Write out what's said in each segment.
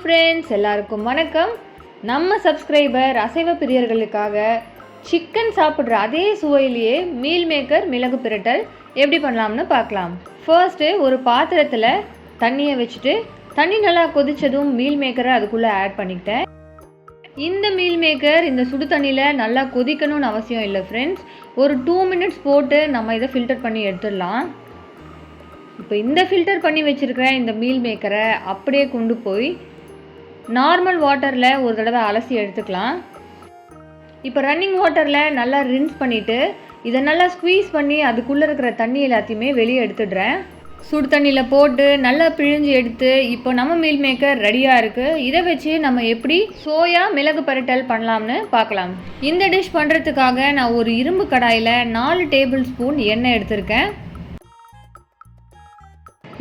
Friends, எல்லாருக்கும் வணக்கம். நம்ம சப்ஸ்கிரைபர் அசைவ பிரியர்களுக்காக சிக்கன் சாப்பிட்ற அதே சுவையிலேயே மீல் மேக்கர் மிளகு பிரட்டல் எப்படி பண்ணலாம்னு பார்க்கலாம். ஃபர்ஸ்ட்டு ஒரு பாத்திரத்தில் தண்ணியை வச்சுட்டு தண்ணி நல்லா கொதித்ததும் மீல் மேக்கரை அதுக்குள்ளே ஆட் பண்ணிக்கிட்டேன். இந்த மீல் மேக்கர் இந்த சுடு தண்ணியில் நல்லா கொதிக்கணும்னு அவசியம் இல்லை ஃப்ரெண்ட்ஸ். ஒரு 2 மினிட்ஸ் போட்டு நம்ம இதை ஃபில்டர் பண்ணி எடுத்துடலாம். இப்போ இந்த ஃபில்டர் பண்ணி வச்சுருக்கிற இந்த மீல் மேக்கரை அப்படியே கொண்டு போய் நார்மல் வாட்டரில் ஒரு தடவை அலசி எடுத்துக்கலாம். இப்போ ரன்னிங் வாட்டரில் நல்லா ரின்ஸ் பண்ணிவிட்டு இதை நல்லா ஸ்குவீஸ் பண்ணி அதுக்குள்ளே இருக்கிற தண்ணி எல்லாத்தையுமே வெளியே எடுத்துடுறேன். சுடு தண்ணியில் போட்டு நல்லா பிழிஞ்சு எடுத்து இப்போ நம்ம மீல் மேக்கர் ரெடியாக இருக்குது. இதை வச்சு நம்ம எப்படி சோயா மிளகு பரட்டல் பண்ணலாம்னு பார்க்கலாம். இந்த டிஷ் பண்ணுறதுக்காக நான் ஒரு இரும்பு கடாயில் 4 டேபிள் ஸ்பூன் எண்ணெய் எடுத்திருக்கேன்.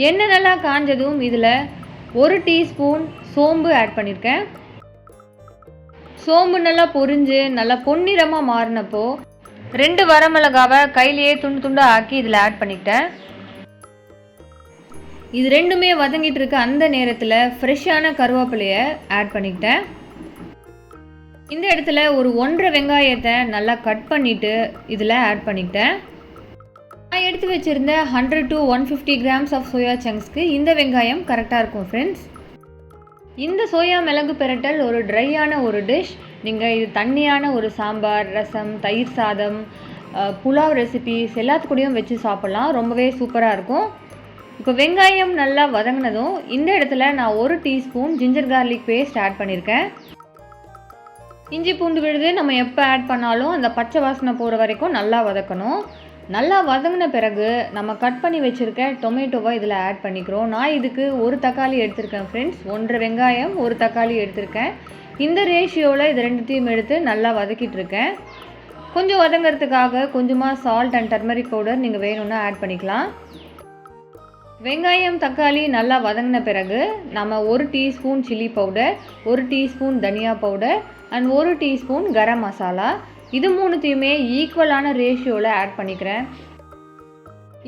எண்ணெய் நல்லா காஞ்சதும் இதில் 1 டீஸ்பூன் சோம்பு ஆட் பண்ணியிருக்கேன். சோம்பு நல்லா பொரிஞ்சு நல்லா பொன்னிறமாக மாறினப்போ 2 வரமிளகாவை கையிலேயே துண்டு துண்டாக ஆக்கி இதில் ஆட் பண்ணிக்கிட்டேன். இது ரெண்டுமே வதங்கிட்டு இருக்க அந்த நேரத்தில் ஃப்ரெஷ்ஷான கருவேப்பிலையை ஆட் பண்ணிக்கிட்டேன். இந்த இடத்துல ஒரு 1.5 வெங்காயத்தை நல்லா கட் பண்ணிவிட்டு இதில் ஆட் பண்ணிக்கிட்டேன். நான் எடுத்து வச்சுருந்த 100 to 150 grams ஆஃப் சோயா சங்க்ஸ்க்கு இந்த வெங்காயம் கரெக்டாக இருக்கும் ஃப்ரெண்ட்ஸ். இந்த சோயா மிளகு பிரட்டல் ஒரு ட்ரையான ஒரு டிஷ். நீங்கள் இது தண்ணியான ஒரு சாம்பார், ரசம், தயிர் சாதம், புலாவ் ரெசிபிஸ் எல்லாத்துக்கூடையும் வச்சு சாப்பிட்லாம். ரொம்பவே சூப்பராக இருக்கும். இப்போ வெங்காயம் நல்லா வதங்கினதும் இந்த இடத்துல நான் 1 teaspoon ginger garlic paste add பண்ணியிருக்கேன். இஞ்சி பூண்டு விழுது நம்ம எப்போ ஆட் பண்ணாலும் அந்த பச்சை வாசனை போகிற வரைக்கும் நல்லா வதக்கணும். நல்லா வதங்கின பிறகு நம்ம கட் பண்ணி வச்சுருக்க டொமேட்டோவை இதில் ஆட் பண்ணிக்கிறோம். நான் இதுக்கு 1 தக்காளி எடுத்திருக்கேன் ஃப்ரெண்ட்ஸ். 1.5 வெங்காயம் 1 தக்காளி எடுத்திருக்கேன். இந்த ரேஷியோவில் இது ரெண்டுத்தையும் எடுத்து நல்லா வதக்கிட்டு இருக்கேன். கொஞ்சம் வதங்கிறதுக்காக கொஞ்சமாக சால்ட் அண்ட் டர்மரிக் பவுடர் நீங்கள் வேணும்னா ஆட் பண்ணிக்கலாம். வெங்காயம் தக்காளி நல்லா வதங்கின பிறகு நம்ம 1 டீஸ்பூன் சில்லி பவுடர், 1 டீஸ்பூன் தனியா powder and 1 teaspoon garam masala இது மூணுத்தையுமே ஈக்குவலான ரேஷியோவில் ஆட் பண்ணிக்கிறேன்.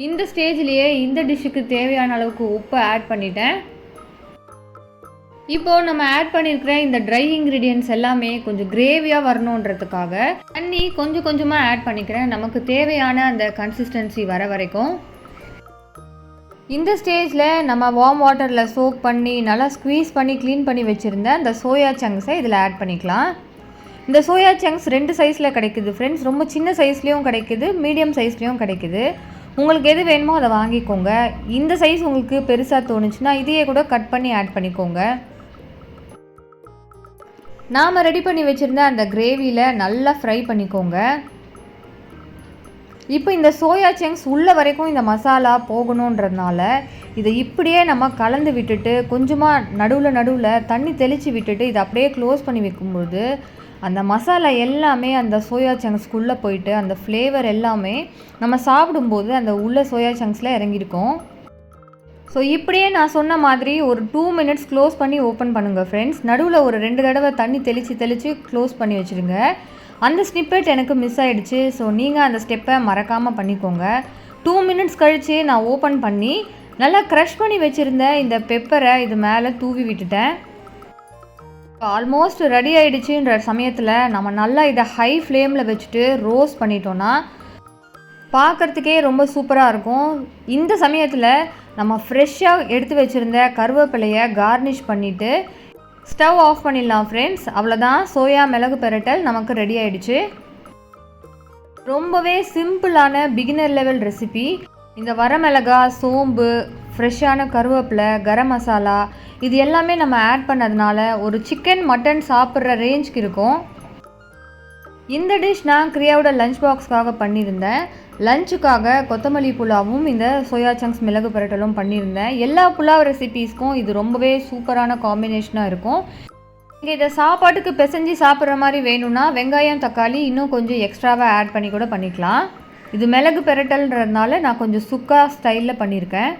இந்த ஸ்டேஜ்லேயே இந்த டிஷ்ஷுக்கு தேவையான அளவுக்கு உப்பு ஆட் பண்ணிட்டேன். இப்போது நம்ம ஆட் பண்ணியிருக்கிற இந்த ட்ரை இன்க்ரீடியன்ட்ஸ் எல்லாமே கொஞ்சம் கிரேவியாக வரணுன்றதுக்காக தண்ணி கொஞ்சம் கொஞ்சமாக ஆட் பண்ணிக்கிறேன். நமக்கு தேவையான அந்த கன்சிஸ்டன்சி வர வரைக்கும். இந்த ஸ்டேஜில் நம்ம வார்ம் வாட்டரில் சோக் பண்ணி நல்லா ஸ்குவீஸ் பண்ணி க்ளீன் பண்ணி வச்சுருந்த அந்த சோயா சங்க்ஸை இதில் ஆட் பண்ணிக்கலாம். இந்த சோயா சங்க்ஸ் 2 சைஸில் கிடைக்குது ஃப்ரெண்ட்ஸ். ரொம்ப சின்ன சைஸ்லேயும் கிடைக்குது, மீடியம் சைஸ்லேயும் கிடைக்குது. உங்களுக்கு எது வேணுமோ அதை வாங்கிக்கோங்க. இந்த சைஸ் உங்களுக்கு பெருசாக தோணுச்சுன்னா இதையே கூட கட் பண்ணி ஆட் பண்ணிக்கோங்க. நாம் ரெடி பண்ணி வச்சுருந்த அந்த கிரேவியில் நல்லா ஃப்ரை பண்ணிக்கோங்க. இப்போ இந்த சோயா சங்க்ஸ் உள்ள வரைக்கும் இந்த மசாலா போகணுன்றதுனால இதை இப்படியே நம்ம கலந்து விட்டுட்டு கொஞ்சமாக நடுவில் தண்ணி தெளித்து விட்டுட்டு இதை அப்படியே க்ளோஸ் பண்ணி வைக்கும்போது அந்த மசாலா எல்லாமே அந்த சோயா சங்க்ஸ்க்குள்ளே போயிட்டு அந்த ஃப்ளேவர் எல்லாமே நம்ம சாப்பிடும்போது அந்த உள்ள சோயா சங்க்ஸில் இறங்கியிருக்கும். ஸோ இப்படியே நான் சொன்ன மாதிரி ஒரு 2 மினிட்ஸ் க்ளோஸ் பண்ணி ஓப்பன் பண்ணுங்கள் ஃப்ரெண்ட்ஸ். நடுவில் ஒரு 2 தடவை தண்ணி தெளித்து க்ளோஸ் பண்ணி வச்சுருங்க. அந்த ஸ்னிப்பெட் எனக்கு மிஸ் ஆகிடுச்சு. ஸோ நீங்கள் அந்த ஸ்டெப்பை மறக்காமல் பண்ணிக்கோங்க. 2 மினிட்ஸ் கழித்து நான் ஓப்பன் பண்ணி நல்லா க்ரஷ் பண்ணி வச்சுருந்த இந்த பெப்பரை இது மேலே தூவி விட்டுட்டேன். ஆல்மோஸ்ட் ரெடி ஆகிடுச்சுன்ற சமயத்தில் நம்ம நல்லா இதை ஹை ஃப்ளேமில் வச்சுட்டு ரோஸ்ட் பண்ணிட்டோன்னா பார்க்குறதுக்கே ரொம்ப சூப்பராக இருக்கும். இந்த சமயத்தில் நம்ம ஃப்ரெஷ்ஷாக எடுத்து வச்சுருந்த கருவேப்பிலையை கார்னிஷ் பண்ணிவிட்டு ஸ்டவ் ஆஃப் பண்ணிடலாம் ஃப்ரெண்ட்ஸ். அவ்வளோதான், சோயா மிளகு பிரட்டல் நமக்கு ரெடி ஆகிடுச்சு. ரொம்பவே சிம்பிளான பிகினர் லெவல் ரெசிபி. இந்த வரமிளகா, சோம்பு, ஃப்ரெஷ்ஷான கருவேப்பிலை, கரம் மசாலா இது எல்லாமே நம்ம ஆட் பண்ணதுனால ஒரு சிக்கன் மட்டன் சாப்பிட்ற ரேஞ்சுக்கு இருக்கும். இந்த டிஷ் நான் கிரியாவோட லஞ்ச் பாக்ஸ்க்காக பண்ணியிருந்தேன். லஞ்சுக்காக கொத்தமல்லி புலாவும் இந்த சோயா சங்க்ஸ் மிளகு பிரட்டலும் பண்ணியிருந்தேன். எல்லா புலாவ் ரெசிபீஸ்க்கும் இது ரொம்பவே சூப்பரான காம்பினேஷனாக இருக்கும். நீங்கள் இதை சாப்பாட்டுக்கு பிசைஞ்சு சாப்பிட்ற மாதிரி வேணும்னா வெங்காயம் தக்காளி இன்னும் கொஞ்சம் எக்ஸ்ட்ராவாக ஆட் பண்ணி கூட பண்ணிக்கலாம். இது மிளகு பிரட்டல்ன்றதுனால நான் கொஞ்சம் சுக்கா ஸ்டைலில் பண்ணியிருக்கேன்.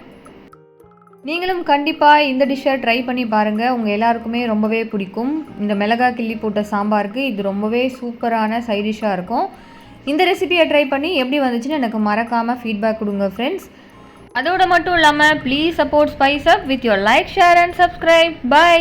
நீங்களும் கண்டிப்பாக இந்த டிஷ்ஷை ட்ரை பண்ணி பாருங்கள். உங்கள் எல்லாருக்குமே ரொம்பவே பிடிக்கும். இந்த மிளகா கிள்ளி போட்ட சாம்பாருக்கு இது ரொம்பவே சூப்பரான சைட் டிஷ்ஷாக இருக்கும். இந்த ரெசிபியை ட்ரை பண்ணி எப்படி வந்துச்சுன்னு எனக்கு மறக்காமல் ஃபீட்பேக் கொடுங்க ஃப்ரெண்ட்ஸ். அதோடு மட்டும் இல்லாமல் please support spice up with your like, share and subscribe. By.